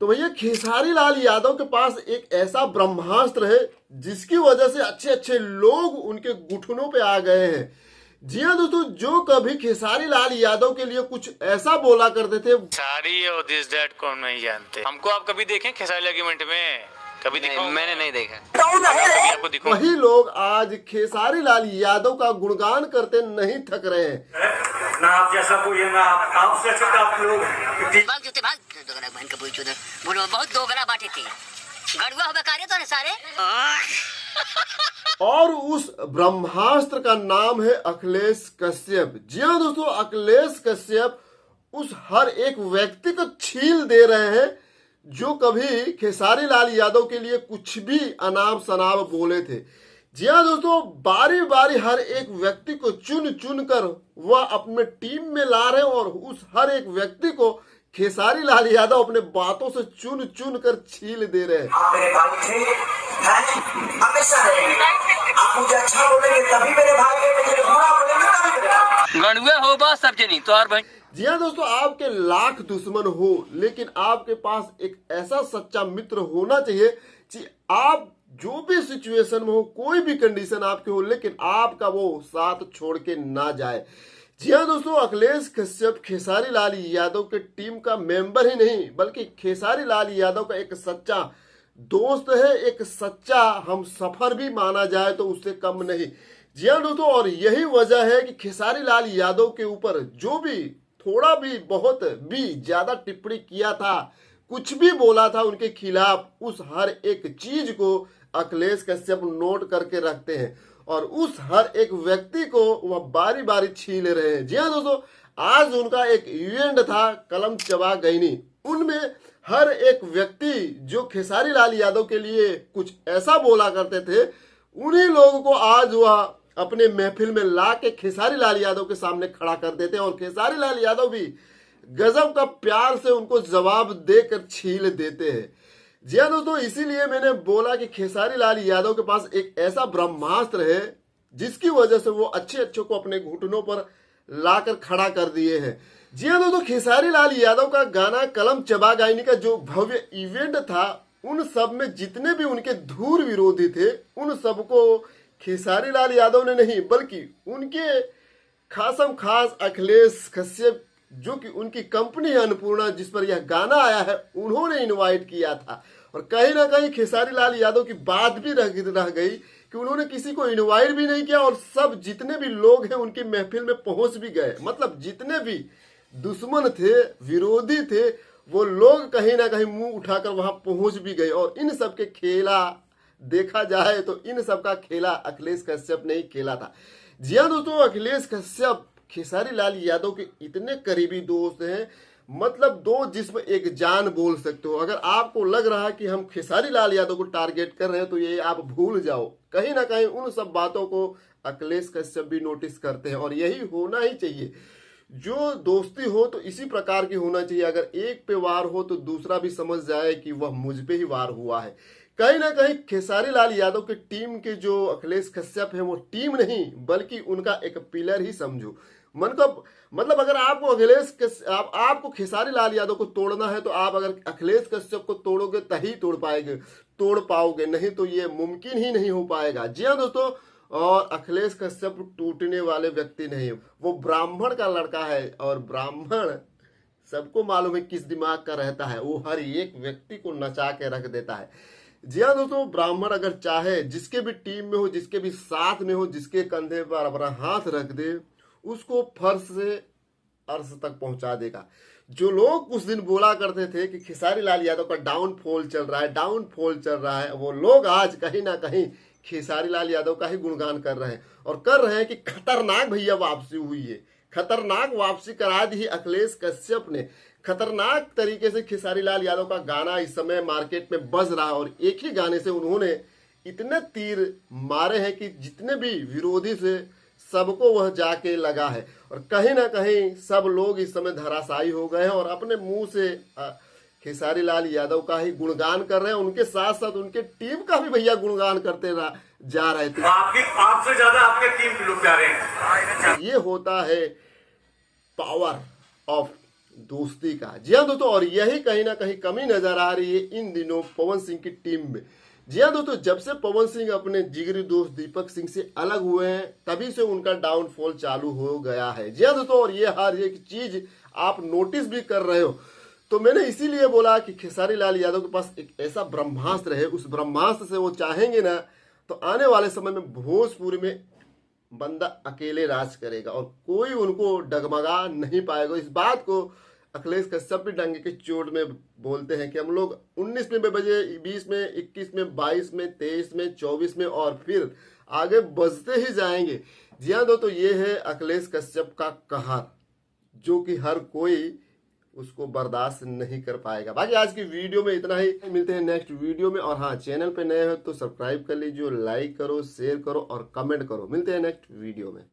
तो भैया खेसारी लाल यादव के पास एक ऐसा ब्रह्मास्त्र है जिसकी वजह से अच्छे अच्छे लोग उनके घुटनों पे आ गए हैं। जी हाँ दोस्तों, जो कभी खेसारी लाल यादव के लिए कुछ ऐसा बोला करते थे, सारी और दिस दैट कौन नहीं जानते। हमको आप कभी देखें खेसारी आर्गुमेंट में? कभी दिखाऊं? मैंने नहीं देखा। कभी आपको दिखाऊं? वही लोग आज खेसारी लाल यादव का गुणगान करते नहीं थक रहे हैं। ना आप जैसा कोई है, ना आपसे अच्छा आप लोग भाग जोते भाग दोगरा बहन का पूछो दे बोलो बहुत दोगरा बाटे थी गड़ुआ होबे कार्य तो ने सारे। और उस ब्रह्मास्त्र का नाम है अखिलेश कश्यप। जी हाँ दोस्तों, अखिलेश कश्यप उस हर एक व्यक्ति को छील दे रहे हैं जो कभी खेसारी लाल यादव के लिए कुछ भी अनाप शनाप बोले थे। जी हाँ दोस्तों, बारी बारी हर एक व्यक्ति को चुन चुन कर वह अपने टीम में ला रहे हैं और उस हर एक व्यक्ति को खेसारी लाल यादव अपने बातों से चुन चुन कर छील दे रहे हैं। आप मेरे भाई थे, हैं, हमेशा रहेंगे। आप मुझे अच्छा बोलेंगे तभी मेरे भाई हैं, मुझे बुरा बोलेंगे तभी मेरे भाई। गड़ुआ हो बा सब जनी तो और भाई। जी हाँ दोस्तों, आपके लाख दुश्मन हो लेकिन आपके पास एक ऐसा सच्चा मित्र होना चाहिए कि आप जो भी सिचुएशन में हो, कोई भी कंडीशन आपके हो, लेकिन आपका वो साथ छोड़ के ना जाए। जी हाँ दोस्तों, अखिलेश कश्यप खेसारी लाल यादव के टीम का मेंबर ही नहीं बल्कि खेसारी लाल यादव का एक सच्चा दोस्त है, एक सच्चा हम सफर भी माना जाए तो उससे कम नहीं। जी हाँ दोस्तों, और यही वजह है कि खेसारी लाल यादव के ऊपर जो भी थोड़ा भी बहुत भी ज्यादा टिप्पणी किया था, कुछ भी बोला था उनके खिलाफ, उस हर एक चीज को अखिलेश कश्यप नोट करके रखते हैं और उस हर एक व्यक्ति को वह बारी बारी छील रहे हैं। जी हाँ दोस्तों, आज उनका एक इवेंट था कलम चबा गईनी, उनमें हर एक व्यक्ति जो खेसारी लाल यादव के लिए कुछ ऐसा बोला करते थे, उन्हीं लोगों को आज वह अपने महफिल में ला के खेसारी लाल यादव के सामने खड़ा कर देते हैं और खेसारी लाल यादव भी गजब का प्यार से उनको जवाब देकर छील देते हैं। जी हाँ दोस्तों, इसीलिए मैंने बोला कि खेसारी लाल यादव के पास एक ऐसा ब्रह्मास्त्र है जिसकी वजह से वो अच्छे अच्छों को अपने घुटनों पर लाकर खड़ा कर दिए हैं। जी हाँ दोस्तों, खेसारी लाल यादव का गाना कलम चबा गायनी का जो भव्य इवेंट था, उन सब में जितने भी उनके धूर विरोधी थे, उन सबको खेसारी लाल यादव ने नहीं बल्कि उनके खासम खास अखिलेश कश्यप जो कि उनकी कंपनी है अन्नपूर्णा जिस पर यह गाना आया है, उन्होंने इनवाइट किया था। और कहीं ना कहीं खेसारी लाल यादव की बात भी रह गई कि उन्होंने किसी को इनवाइट भी नहीं किया और सब जितने भी लोग हैं उनकी महफिल में पहुंच भी गए। मतलब जितने भी दुश्मन थे, विरोधी थे, वो लोग कहीं ना कहीं मुंह उठाकर वहां पहुंच भी गए। और इन सब के खेला देखा जाए तो इन सब का खेला अखिलेश कश्यप ने ही खेला था। जी हाँ दोस्तों, अखिलेश कश्यप खेसारी लाल यादव के इतने करीबी दोस्त हैं, मतलब दो जिस्म एक जान बोल सकते हो। अगर आपको लग रहा है कि हम खेसारी लाल यादव को टारगेट कर रहे हैं तो ये आप भूल जाओ, कहीं ना कहीं उन सब बातों को अखिलेश कश्यप भी नोटिस करते हैं और यही होना ही चाहिए। जो दोस्ती हो तो इसी प्रकार की होना चाहिए। अगर एक पे वार हो तो दूसरा भी समझ जाए कि वह मुझ पे ही वार हुआ है। कहीं ना कहीं खेसारी लाल यादव की टीम के जो अखिलेश कश्यप है वो टीम नहीं बल्कि उनका एक पिलर ही समझो। मतलब अगर आपको आपको खेसारी लाल यादव को तोड़ना है तो आप अगर अखिलेश कश्यप को तोड़ोगे तभी तोड़ पाओगे, नहीं तो ये मुमकिन ही नहीं हो पाएगा। जी हाँ दोस्तों, और अखिलेश कश्यप टूटने वाले व्यक्ति नहीं, वो ब्राह्मण का लड़का है और ब्राह्मण सबको मालूम है किस दिमाग का रहता है, वो हर एक व्यक्ति को नचा के रख देता है। जी हाँ दोस्तों, ब्राह्मण अगर चाहे जिसके भी टीम में हो, जिसके भी साथ में हो, जिसके कंधे पर अपना हाथ रख दे, उसको फर्श से अर्श तक पहुंचा देगा। जो लोग उस दिन बोला करते थे कि खेसारी लाल यादव का डाउनफॉल चल रहा है, वो लोग आज कहीं ना कहीं खेसारी लाल यादव का ही गुणगान कर रहे हैं और कर रहे हैं कि खतरनाक भैया वापसी हुई है, खतरनाक वापसी करा दी है अखिलेश कश्यप ने। खतरनाक तरीके से खेसारी लाल यादव का गाना इस समय मार्केट में बज रहा है और एक ही गाने से उन्होंने इतने तीर मारे हैं कि जितने भी विरोधी से सबको वह जाके लगा है और कहीं ना कहीं सब लोग इस समय धराशायी हो गए हैं और अपने मुंह से खेसारी लाल यादव का ही गुणगान कर रहे हैं। उनके साथ साथ उनके टीम का भी भैया गुणगान करते जा रहे थे। आपसे ज्यादा आपके टीम के लोग जा रहे हैं। ये होता है पावर ऑफ दोस्ती का। जी हाँ दोस्तों, और यही कहीं ना कहीं कमी नजर आ रही है इन दिनों पवन सिंह की टीम में। जी हाँ दोस्तों, जब से पवन सिंह अपने जिगरी दोस्त दीपक सिंह से अलग हुए हैं तभी से उनका डाउनफॉल चालू हो गया है। जी हाँ दोस्तों, और ये हर एक चीज आप नोटिस भी कर रहे हो। तो मैंने इसीलिए बोला कि खेसारी लाल यादव के पास एक ऐसा ब्रह्मास्त्र है, उस ब्रह्मास्त्र से वो चाहेंगे ना तो आने वाले समय में भोजपुरी में बंदा अकेले राज करेगा और कोई उनको डगमगा नहीं पाएगा। इस बात को अखिलेश कश्यप भी डंके के चोट में बोलते हैं कि हम लोग 19 में बजे, 20 में, 21 में, 22 में, 23 में, 24 में और फिर आगे बजते ही जाएंगे। जी हाँ दोस्तों, ये है अखिलेश कश्यप का कहर जो कि हर कोई उसको बर्दाश्त नहीं कर पाएगा। बाकी आज की वीडियो में इतना ही, मिलते हैं नेक्स्ट वीडियो में। और हाँ, चैनल पे नए हो तो सब्सक्राइब कर लीजिए, लाइक करो, शेयर करो और कमेंट करो। मिलते हैं नेक्स्ट वीडियो में।